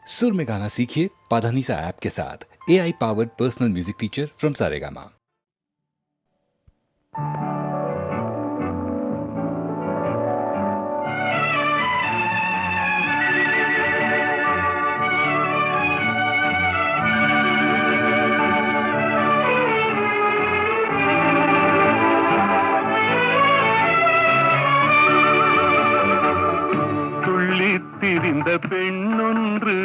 सुर में गाना सीखिए पाधानीसा ऐप के साथ। AI powered personal music teacher from Saregama. திரிந்த பெண்ணொன்று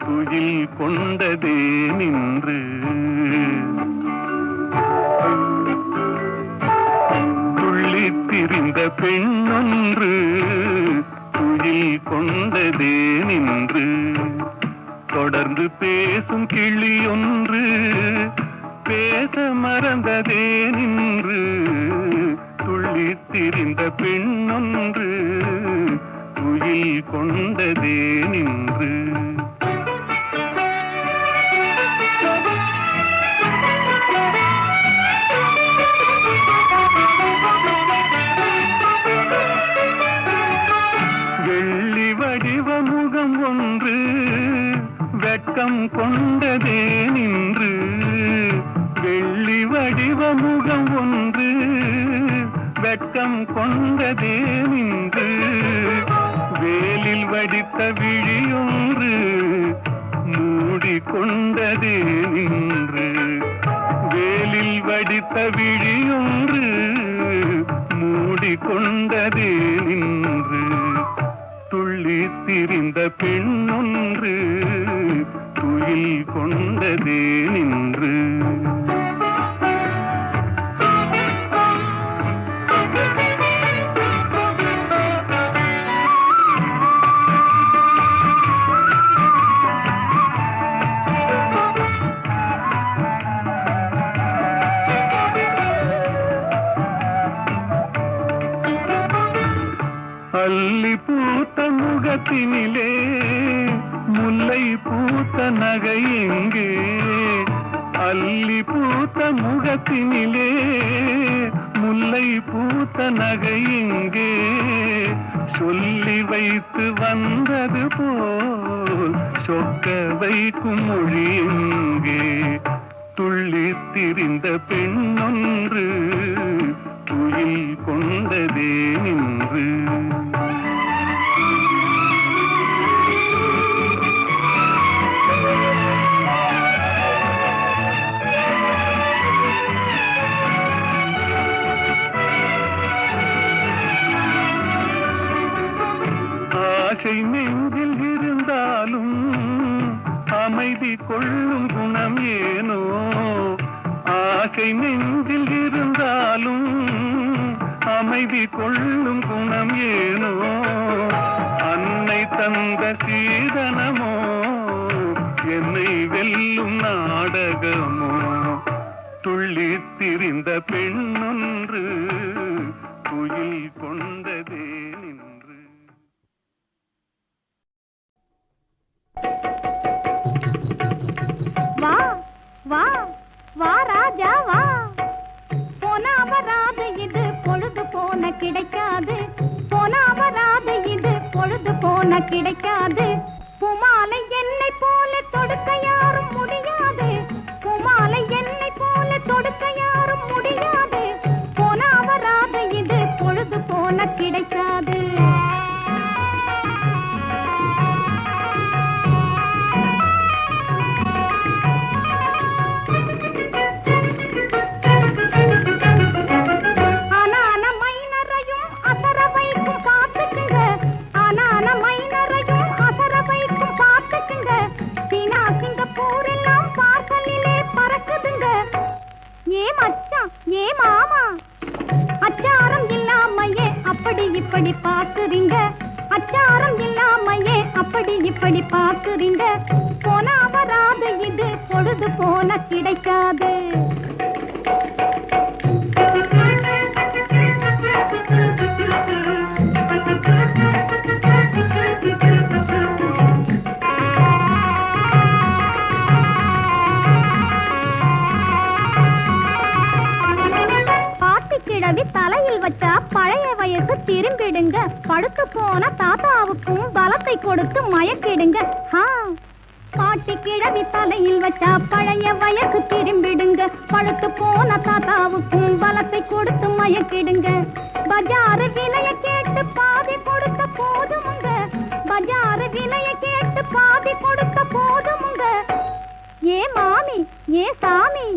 துயில் கொண்டதே நின்று துள்ளித் திரிந்த பெண்ணொன்று துயில் கொண்டதே நின்று தொடர்ந்து பேசும் கிளியொன்று பேச மறந்ததே நின்று துள்ளித் திரிந்த பெண்ணொன்று துயில் கொண்டதே நின்று வெள்ளி வடிவ முகம் ஒன்று வெட்கம் கொண்டதே நின்று வெள்ளி வடிவ முகம் ஒன்று வெட்கம் கொண்டதே நின்று வேலில் வடித்த விழியொன்று மூடிக்கொண்டதே நின்று வேலில் வடித்த விழியொன்று மூடிக்கொண்டதே நின்று துள்ளி திரிந்த பெண்ணொன்று துயில் கொண்டதே நின்று அல்லி பூத்த முகத்தினிலே முல்லை பூத்த நகை எங்கே அல்லி பூத்த முகத்தினிலே முல்லை பூத்த நகை எங்கே சொல்லி வைத்து வந்தது போல் சொக்க வைக்கும் மொழி எங்கே துள்ளி திரிந்த பெண்ணொன்று துயில் கொண்டதே நின்று ஆசை நெஞ்சில் இருந்தாலும் அமைதி கொள்ளும் குணம் ஏனோ ஆசை நெஞ்சில் இருந்தாலும் அமைதி கொள்ளும் குணம் ஏனோ அன்னை தந்த சீதனமோ என்னை வெல்லும் நாடகமோ துள்ளி திரிந்த பெண்ணொன்று துயில் கொண்டதே நின்று வா வா வா ராஜா வா போனா வராது இது பொழுது போன கிடைக்காது போனா வராது இது பொழுது போன கிடைக்காது பூமாலை என்னை போல தொடுக்க யாரும் முடியாது பூமாலை என்னை போல தொடுக்க யாரும் முடியாது போனா வராது இது பொழுது போன கிடைக்காது இப்படி பாக்குறீங்க அச்சாரம் இல்லாமையே அப்படி இப்படி பாக்குறீங்க போனா வராது இது பொழுது போன கிடைக்காது கிழவி தலையில் வச்சா பழைய வயசு திரும்பிடுங்க படுக்க போன தாத்தாவுக்கும் பலக்க பணத்தை கொடுத்து மயக்கிடுங்க. பாட்டி கிழவி தலையில் வச்சா பழைய வயசு திரும்பிடுங்க. பழுத்து போன தாத்தாவுக்கும் பலத்தை கொடுத்து மயக்கிடுங்க. பஜாரு விலைய கேட்டு பாதி கொடுத்த போதுமுங்க. பஜாரு விலைய கேட்டு பாதி கொடுத்த போதுமுங்க. ஏ மாமி ஏ சாமி,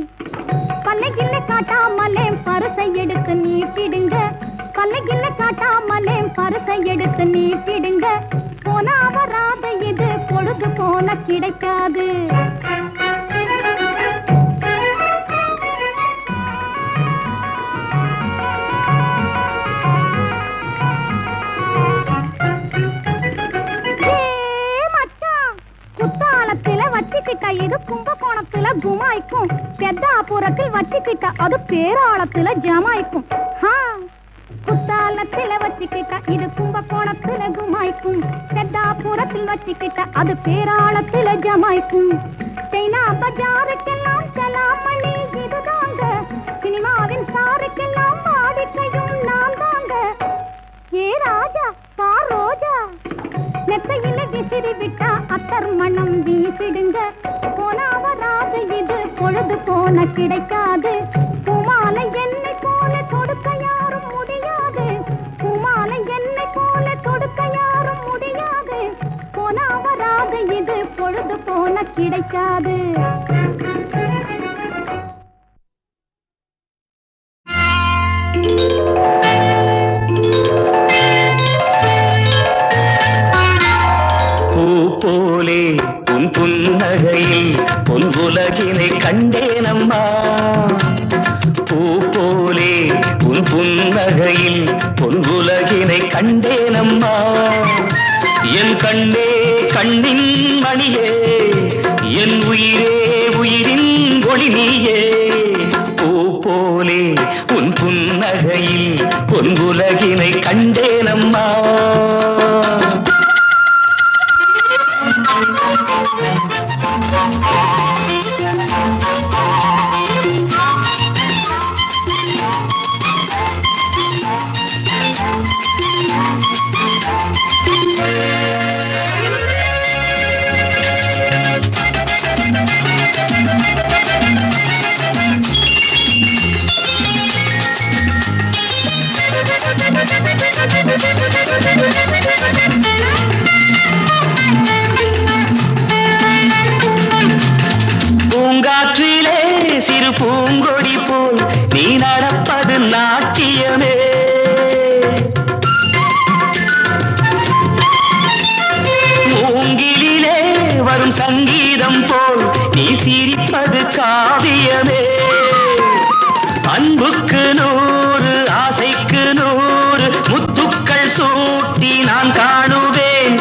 பல்லைகில்ல காட்டாமலே பரிசை எடுத்து நீட்டிடுங்க. பல்லைகில்ல காட்டாமலே பரிசை எடுத்து நீட்டிடுங்க. போனா வராத இது பொழுது போல கிடைக்காது. குத்தாலத்துல வச்சுக்கிட்ட இது கும்பகோணத்துல குமாய்க்கும். பெத்தாபுரத்தில் வச்சுக்கிட்ட அது பேராளத்துல ஜமாய்க்கும். குத்தாலத்துல வச்சுக்கிட்ட இது கும்பகோணத்துல குமாய்க்கும். பெத்தாபுரத்தில் வச்சுக்கிட்ட அது பேராளத்துல ஜமாய்க்கும். சைனா பஜாருக்கெல்லாம் கலாமணி இதுதாங்க. சினிமாவின் சாருக்கெல்லாம் வாடிக்கையும் நான் தாங்க. ஏ ராஜா பா ரோஜா, நெத்தையில விசிறி விட்டா அத்தர் மனம் வீசிடுங்க. போனா வராது இது பொழுது போல கிடைக்காது. பூமாலை என்னை போல கொடுக்க யாரும் முடியாது. பூமாலை என்னை போல கொடுக்க யாரும் முடியாது. போனா வராது இது பொழுது போல கிடைக்காது. போலே உன் புன்னகையில் பொன் உலகினை கண்டேனம்மா. பூ போலே உன் புன்னகையில் பொன் உலகினை கண்டேனம்மா. என் கண்ணே கண்ணின் மணியே, என் உயிரே உயிரின் ஒளி நீயே. பூ போலே உன் புன்னகையில் பொன் உலகினை கண்டேனம்மா. பூங்காற்றிலே சிறு பூங்கொடி போல் நீ நடப்பது நாட்டியமே. மூங்கிலே வரும் சங்கீதம் போல் நீ சிரிப்பது காவியமே. அன்புக்கு 100 ஆசைக்கு 100 முத்துக்கள் சூட்டி நான் காணுவேன்.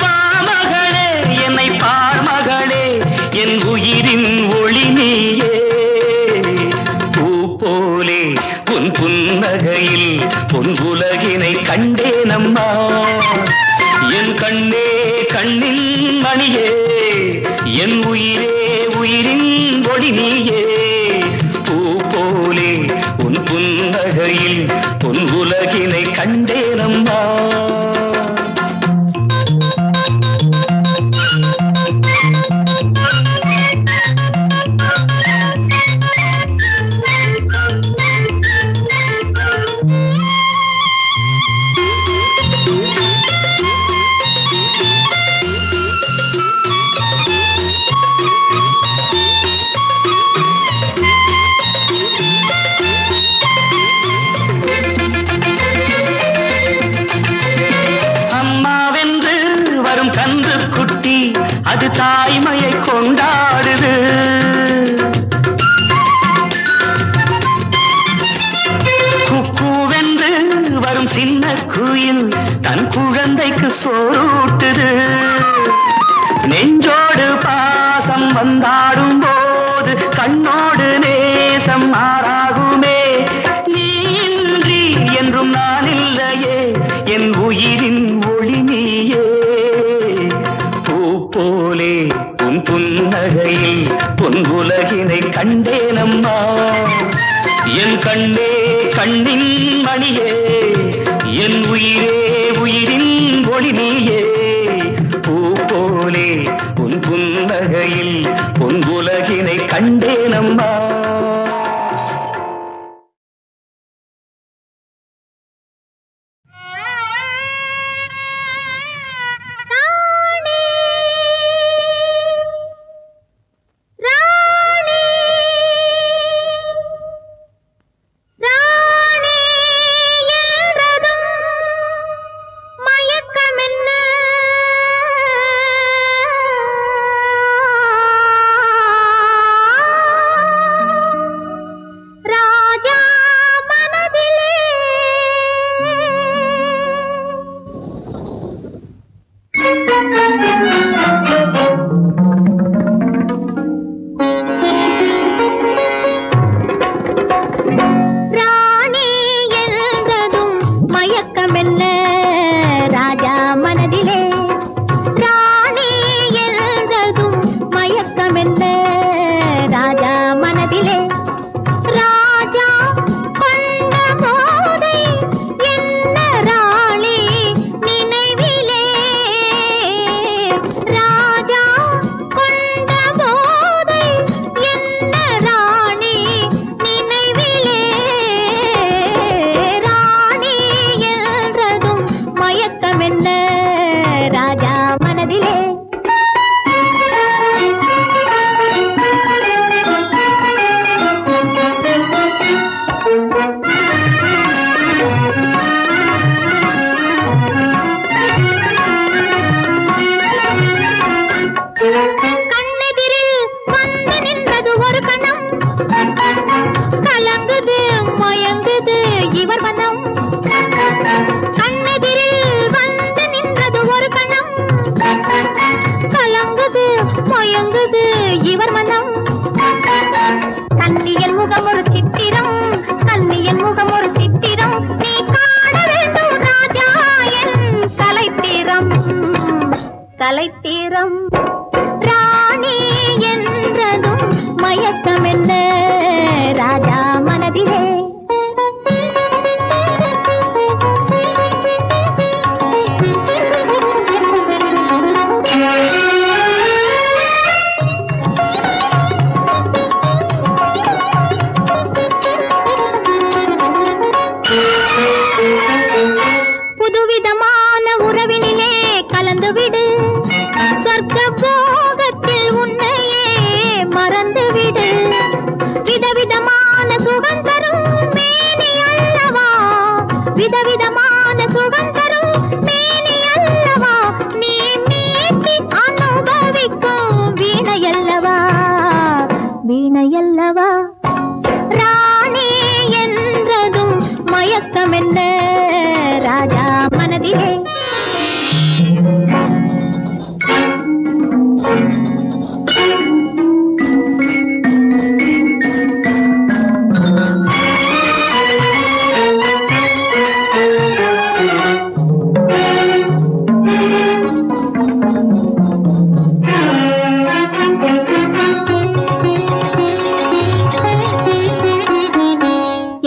வா மகளே என்னை பார் மகளே, என் உயிரின் ஒளி நீயே. பூ போலே உன் புன்னகையில் பொன் உலகினை கண்டேனம்மா. என் கண்ணே கண்ணின் மணியே, என் உயிரே உயிரின் ஒளி நீயே. பூ போலே உன் புன்னகையில் பொன் உலகினை கண்டேனம்மா. அது தாய்மையை கொண்டாடுது. குக்கூவென்று வரும் சின்ன குயில் தன் குழந்தைக்கு சோறூட்டுது. நெஞ்சோடு பாசம் வந்தாடும் போது கண்ணோடு நேசம் மாறாகுமே. நீ இன்றி என்றும் நான் இல்லையே, என் உயிரின் ஒளி நீயே. போலே உன் புன்னகையில் பொன் உலகினை கண்டேனம்மா. என் கண்ணே கண்ணின் மணியே, என் உயிரே உயிரின் ஒளி நீயே. போலே உன் புன்னகையில் உன் உலகினை கண்டேனம்மா. கலைத்தீரம் ராணி என்றதும் மயக்கம் என்ன ராஜா மனதிலே. புதுவிதமான உறவினிலே கலந்துவிடு, சொர்க்க போகத்தில் உன்னையே மறந்துவிடு. விதவிதமான சுகம் தரும் மேனி அல்லவா, விதவிதமான சுகம் தரும் மேனி அல்லவா, நீ மீட்டி அனுபவிக்கும் வீணையல்லவா, வீணையல்லவா. ராணி என்றதும் மயக்கம் என்ன ராஜா மனதிலே.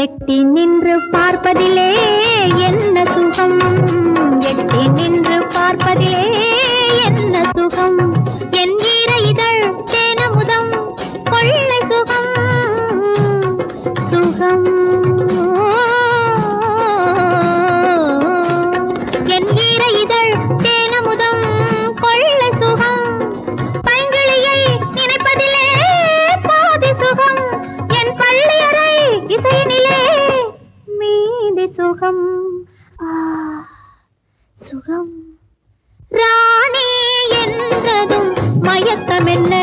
எட்டி நின்று பார்ப்பதிலே என்ன சுகம், எட்டி நின்று பார்ப்பதிலே என்ன சுகம், என் ஈர இதழ் தேனமுதம் கொள்ளை சுகம், சுகம் என் ஈர இதழ் தேனமுதம் கொள்ளை சுகம், பைங்கிளியை நினைப்பதிலே பாதி சுகம், என் பள்ளியறை இசையினிலே மீதி சுகம், சுகம். ராணி என்றதும் மயக்கம் என்ன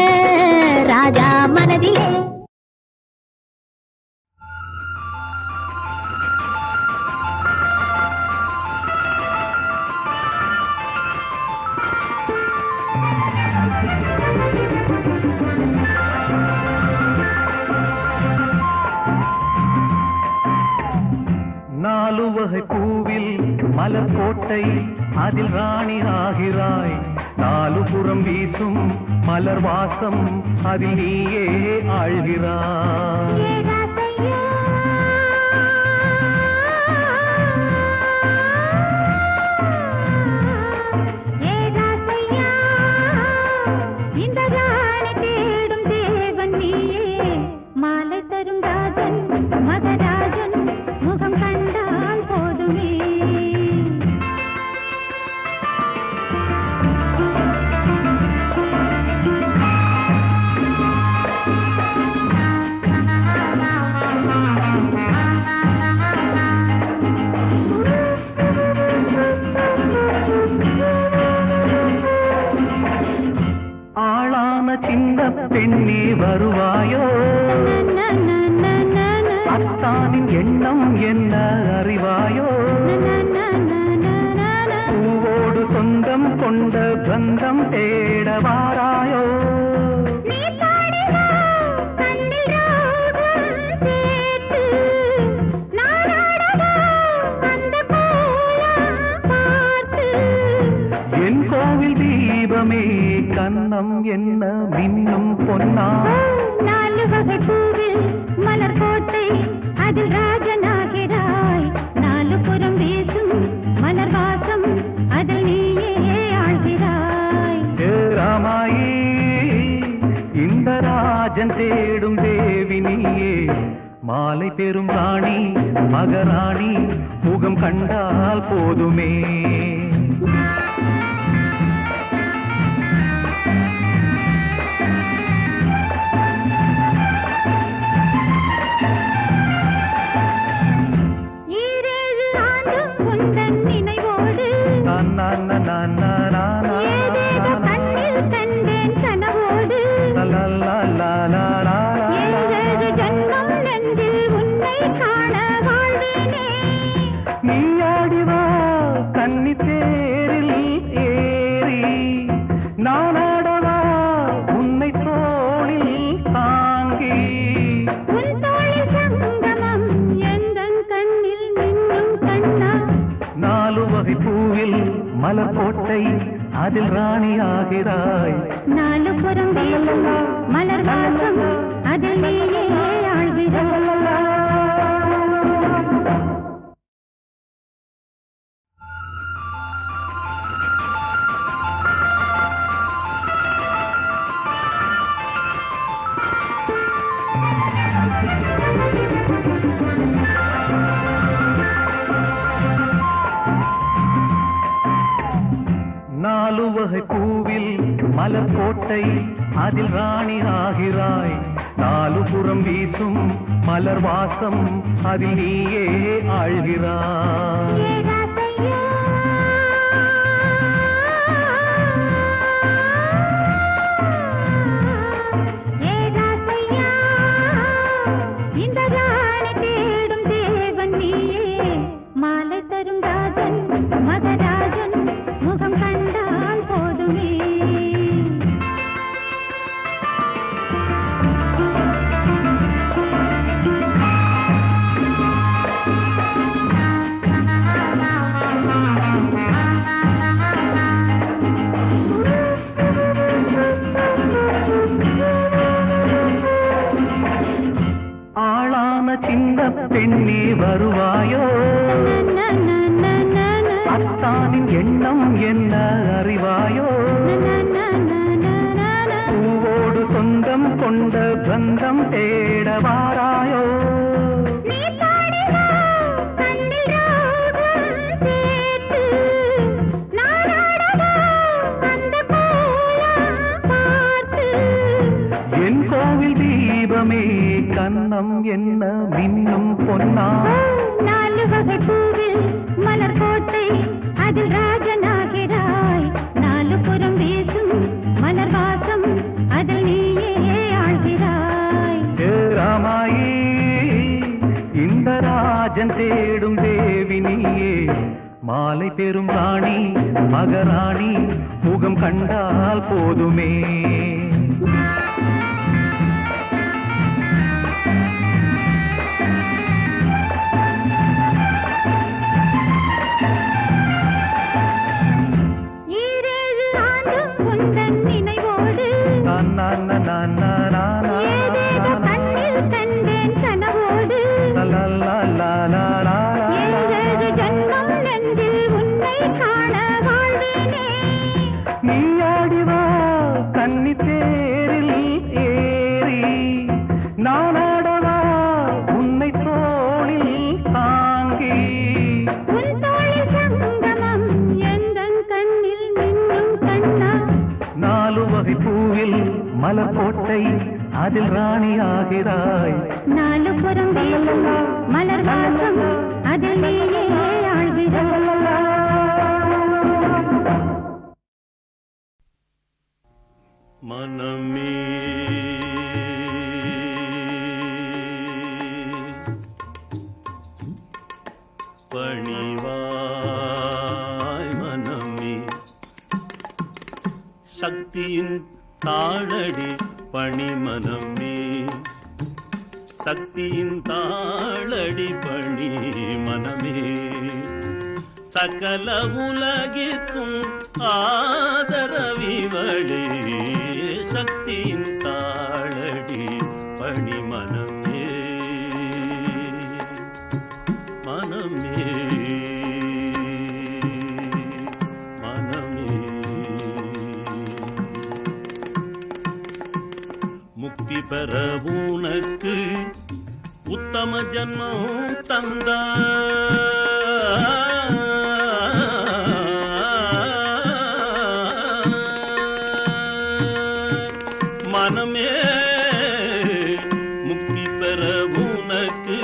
ராஜா மனதிலே. நாலு வகை பூவில் மலர் கோட்டை அதில் ராணி ஆகிறாய், நாலு புறம் வீசும் மலர் வாசம் அதில் நீயே ஆழ்கிறாய். ஆளான சின்ன பெண்ணே வருவாயோ அத்தானின் எண்ணம் என்ன அறிவாயோ பூவோடு சொந்தம் கொண்ட பந்தம் தேட வாராயோ என் கோவில் தீபமே கண்ணம் என்ன மின்னும் பொன்னா நாலு வகை பூவில் மலர் கோட்டை அதில் ராஜனாகிறாய் நாலு புறம் வீசும் மலர் வாசம் அதில் நீயே ஆழ்கிறாய் ராமாயி இந்த ராஜன் தேடும் தேவி நீயே மாலை பெரும் ராணி மகராணி முகம் கண்டால் போதுமே நீயாடிவா கன்னி தேரில் ஏறி நானாடவா உன்னை தோளில் தாங்கி உன் தோளில் சங்கமம் எந்தன் கண்ணில் மின்னும் கண்ணா நாலு வகை பூவில் மலர் கோட்டை அதில் ராணி ஆகிறாய் நாலு புறம் வீசும் மலர் வாசம் அதில் நீயே ஆழ்கிறாய் நாலு வகை பூவில் மலர் கோட்டை அதில் ராணி ஆகிறாய் நாலு புறம் வீசும் மலர் வாசம் அதில் நீயே ஆழ்கிறாய் இந்த ராணி தேடும் தேவன் நீயே மாலை தரும் ராஜன் மகராஜன் முகம் கண்டால் போதுமே ஆளான சின்ன பெண்ணே வருவாயோ அத்தானின் எண்ணம் என்ன அறிவாயோ பூவோடு சொந்தம் கொண்ட பந்தம் தேட வாராயோ என் கோவில் தீபமே கண்ணம் என்ன மின்னும் பொன்னா நாலு வகை பூவில் மலர் கோட்டை அதில் ராஜனாகிறாய் நாலு புறம் வீசும் மலர் வாசம் அதில் நீயே ஆழ்கிறாய் ராமாயி இந்த ராஜன் தேடும் தேவி நீயே மாலை பெரும் ராணி மகராணி முகம் கண்டால் போதுமே நீயாடிவா கன்னி தேரில் ஏறி நானாடவா உன்னை தோளில் தாங்கி உன் தோளில் சங்கமம் எந்தன் கண்ணில் மின்னும் கண்ணா நாலு வகை பூவில் மலர் கோட்டை அதில் ராணி ஆகிறாய் நாலு புறம் வீசும் மலர் வாசம் அதில் நீயே ஆழ்கிறாய் மனமே பணிவாய் மனமே சக்தியின் தாளடி பணிமனமே சக்தியின் தாளடி பணி மனமே சகல உலகிற்கும் ஆதரவிவளே சக்தியின் தாளடி பணி மனமே மனமே மனமே முக்தி பெற உனக்கு உத்தம ஜன்மம் மனமே முக்தி பெற உனக்கு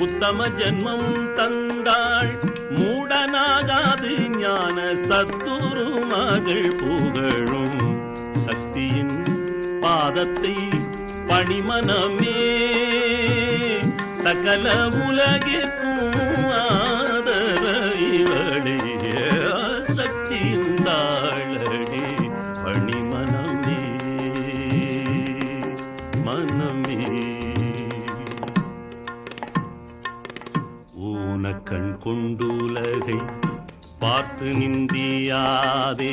உத்தம ஜன்மம் தந்தாள் மூடனாகாது ஞான சத்குரு மகள் புகழும் சக்தியின் பாதத்தை பணிமனமே சகல உலகிற்கும் ஆதரவிவளே சக்தியின் தாளடி பணிமனமே மனமே ஊனக்கண் கொண்டுலகை பார்த்து நிந்தியாதே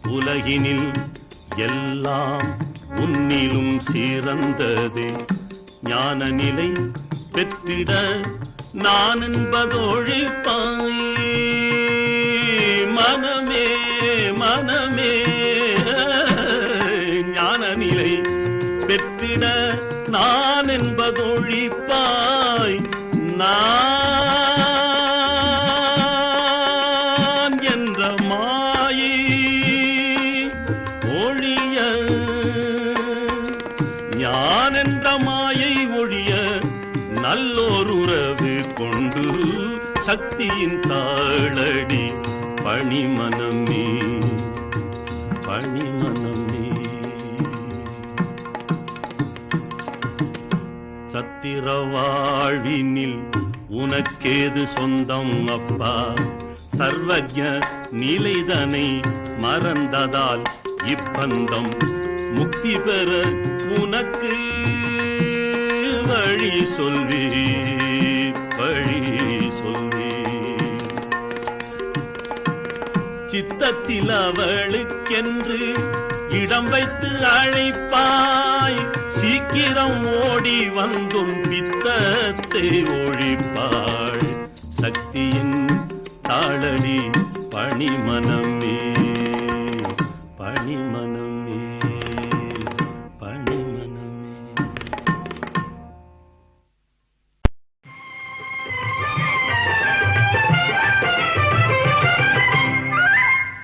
உலகினில் எல்லாம் உன்னிலும் சிறந்தது ஞான நிலை பெற்றிட நான் என்பதொழிப்பாய் மனமே மனமே ஞான நிலை பெற்றிட நான் என்பதொழிப்பாய் நான் என்ற மாயை ஒழிய ஞான் என்ற மாயை ஒழிய நல்லோர் உறவு கொண்டு சக்தியின் தாளடி பணிமனமே பணிமனமே சத்திர வாழ்வினில் உனக்கேது சொந்தம் அப்பா சர்வஜ நிலைதனை மறந்ததால் இப்பந்தம் முக்தி பெற உனக்கு வழி சொல்வீர் வழி சொல்வீர் சித்தத்தில் அவளுக்கென்று இடம் வைத்து அழைப்பாய் சீக்கிரம் ஓடி வந்தும் பித்தத்தை ஒழிப்பாள் சக்தியின் தாளடி பணிமனமே பணிமனமே பணிமனமே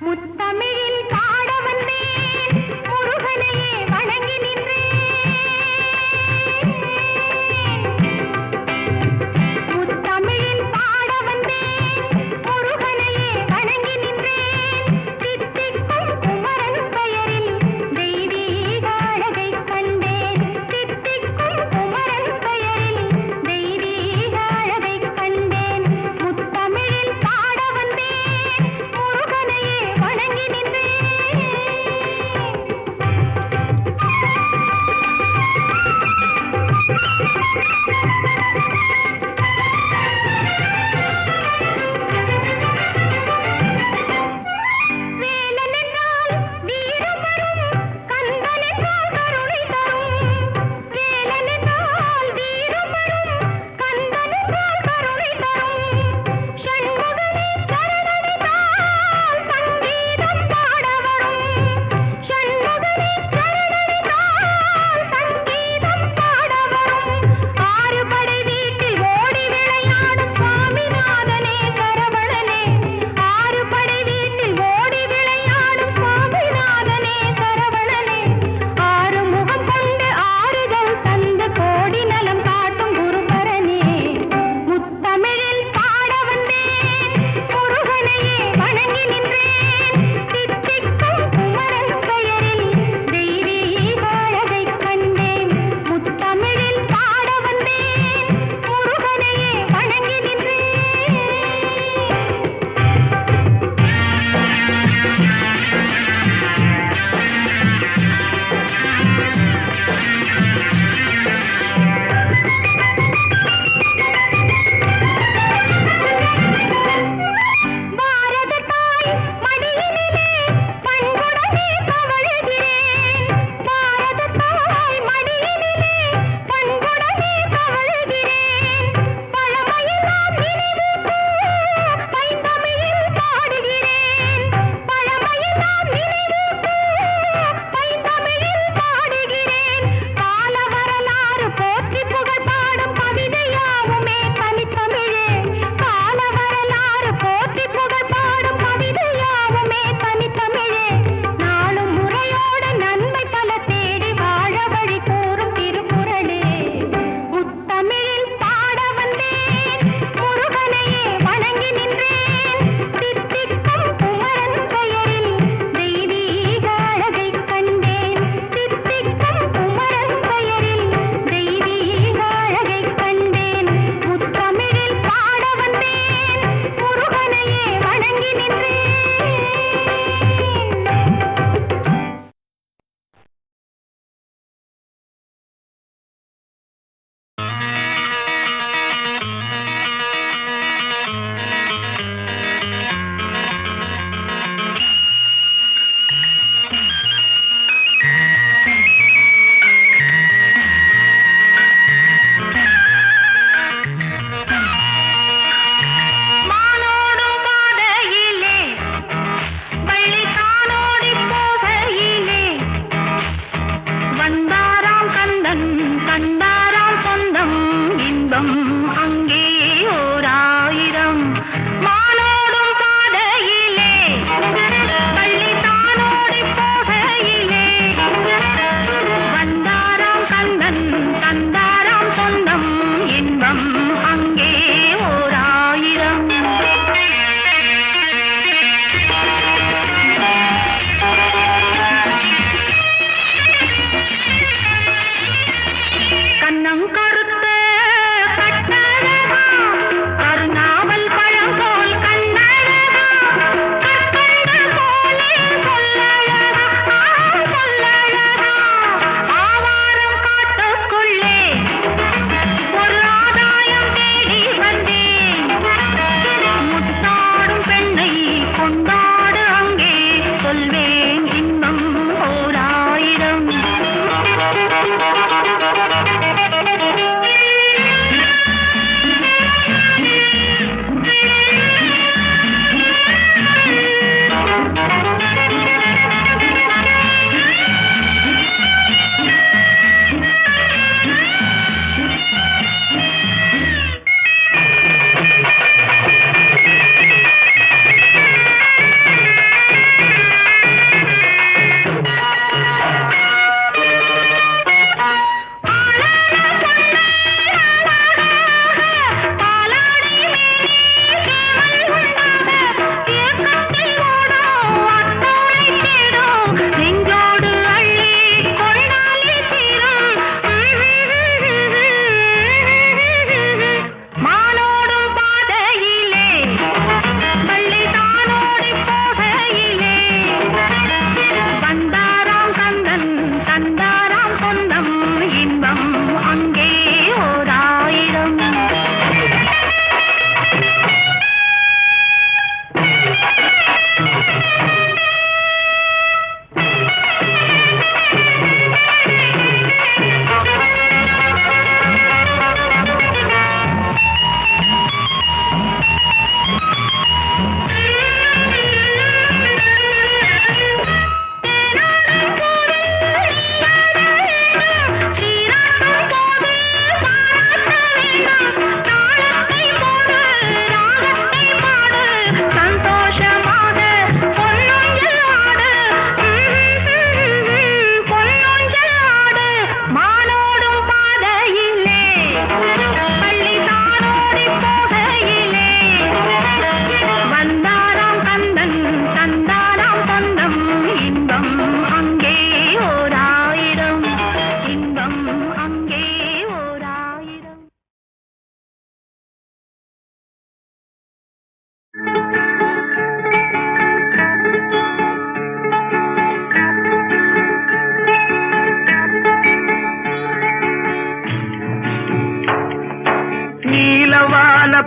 முத்தமிழில் பாட வந்தேன் முருகனையே வணங்கி நின்றேன் முத்தமிழில் பாட வந்தேன் முருகனையே வணங்கி நின்றேன் தித்திக்கும் குமரன் பெயரில் தெய்வீக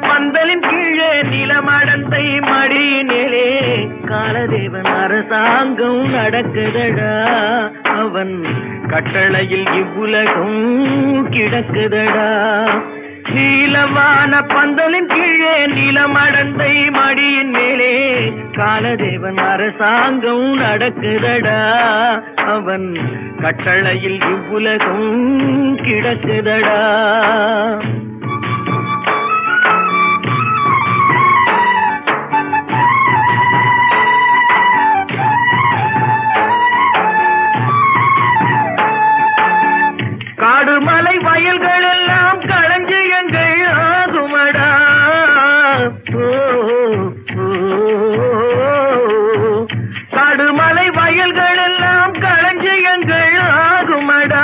பந்தலின் கீழே நிலமடந்தை மடியினிலே காலதேவன் அரசாங்கம் நடக்குதடா அவன் கட்டளையில் இவ்வுலகம் கிடக்குதடா நீலமான பந்தலின் கீழே நிலமடந்தை மடியின் மேலே காலதேவன் அரசாங்கம் நடக்குதடா அவன் கட்டளையில் இவ்வுலகம் கிடக்குதடா காடுமலை வயல்கள் எல்லாம் களஞ்சியங்கள் ஆகுமடா காடுமலை வயல்கள் எல்லாம் களஞ்சியங்கள் ஆகுமடா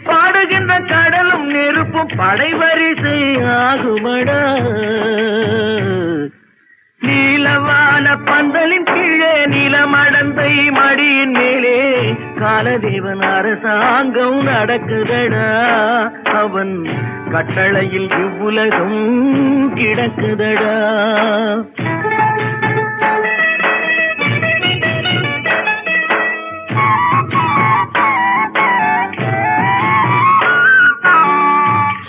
பாடுகின்ற கடலும் நெருப்பும் படைவரிசை ஆகுமடா நீலவான பந்தலின் கீழே நிலமடந்தை மடியின் மேலே காலதேவன் அரசாங்கம் நடக்குதடா அவன் கட்டளையில் இவ்வுலகம் கிடக்குதடா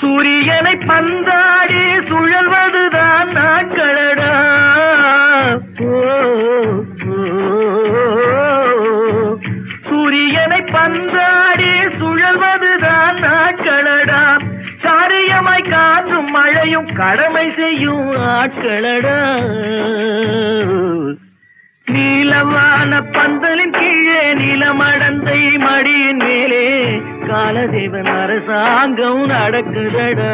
சூரியனை பந்தாடி சுழல்வதுதான் நாட்களடா சூரியனை பந்தாடி சுழல்வதுதான் நாட்களடா காரியமாய் காற்றும் மழையும் கடமை செய்யும் ஆட்களடா நீலமான பந்தலின் கீழே நிலமடந்தை மடியின் மேலே காலதேவன் அரசாங்கம் நடக்குதடா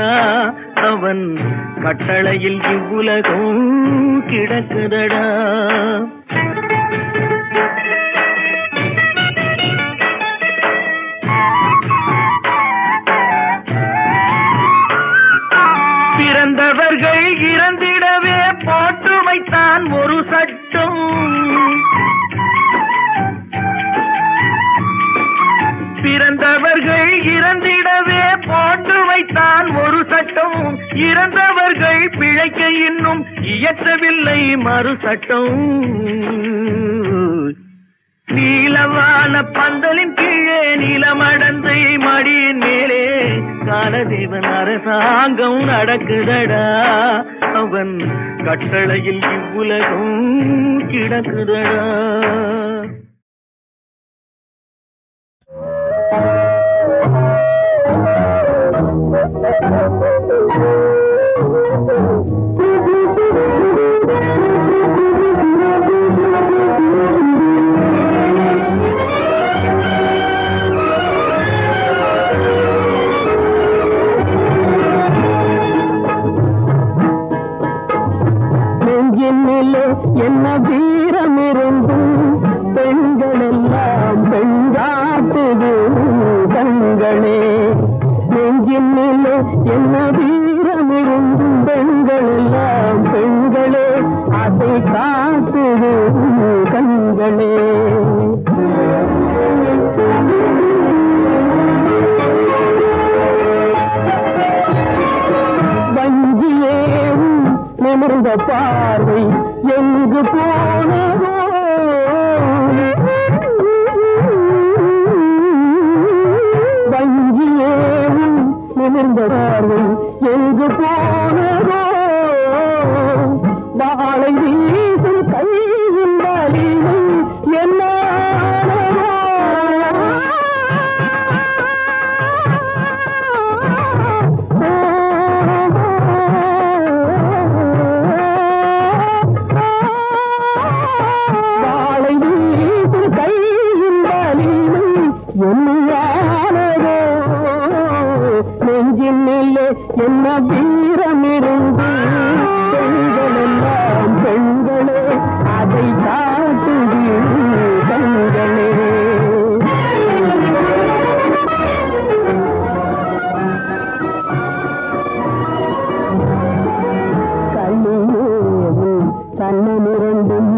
அவன் கட்டளையில் இவ்வுலகம் கிடக்குதடா பிறந்தவர்கள் இறந்திடவே போட்டு வைத்தான் ஒரு சட்டம் பிறந்தவர்கள் இறந்திடவே போட்டு வைத்தான் ஒரு சட்டம் இறந்தவர்கள் பிழைக்க இன்னும் இயற்றவில்லை மறு சட்டம் நீலவான பந்தலின் கீழே நிலமடந்தை மடியின் மேலே காலதேவன் அரசாங்கம் நடக்குதடா அவன் கட்டளையில் இவ்வுலகம் கிடக்குதடா என்ன வீரம் இருந்தும் பெண்கள் எல்லாம் பெண்காட்டுது கண்களே நெஞ்சினிலே என்ன வீரம் இருந்தும் பெண்கள் எல்லாம் பெண்களே அதை காட்டுது கண்களே வஞ்சியேவும் நிமிர்ந்த பார்வை எங்கு போனதோ வஞ்சியேவும் நிமிர்ந்த பார்வை எங்கு போனதோ வாழை வீசும் கையின் வலிமை என்ன என்ன வீரம் இருந்து பெண்கள் எல்லாம் பெண்களே அதை காட்டுது கண்களே கண்ணியேவும் கண்ணனிரண்டும்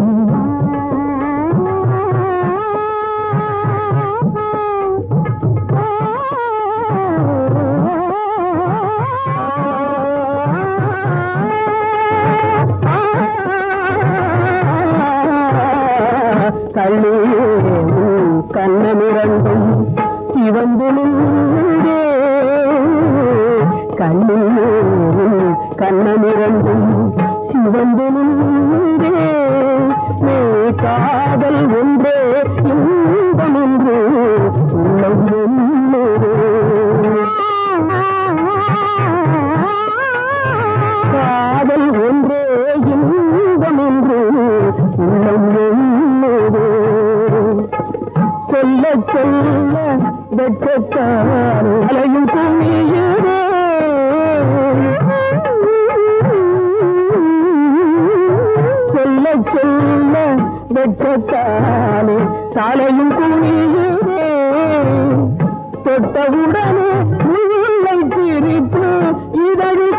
சிவந்து நின்றே கண்ணில் கண்ணமிரண்டும் சிவந்து நின்றே மே காதல் ஒன்றே இன்பம் என்று உள்ளம் என்னதோ காதல் ஒன்றே இன்பம் என்று உள்ளம் என்னதோ சொல்ல சொல்ல வெட்கத்தால் அலையும் குமியுதே சொல்ல சொல்ல வெட்கத்தாலே சாலையும் குமியுதே தொட்டவுடனே முல்லை சிரிப்பு இதழி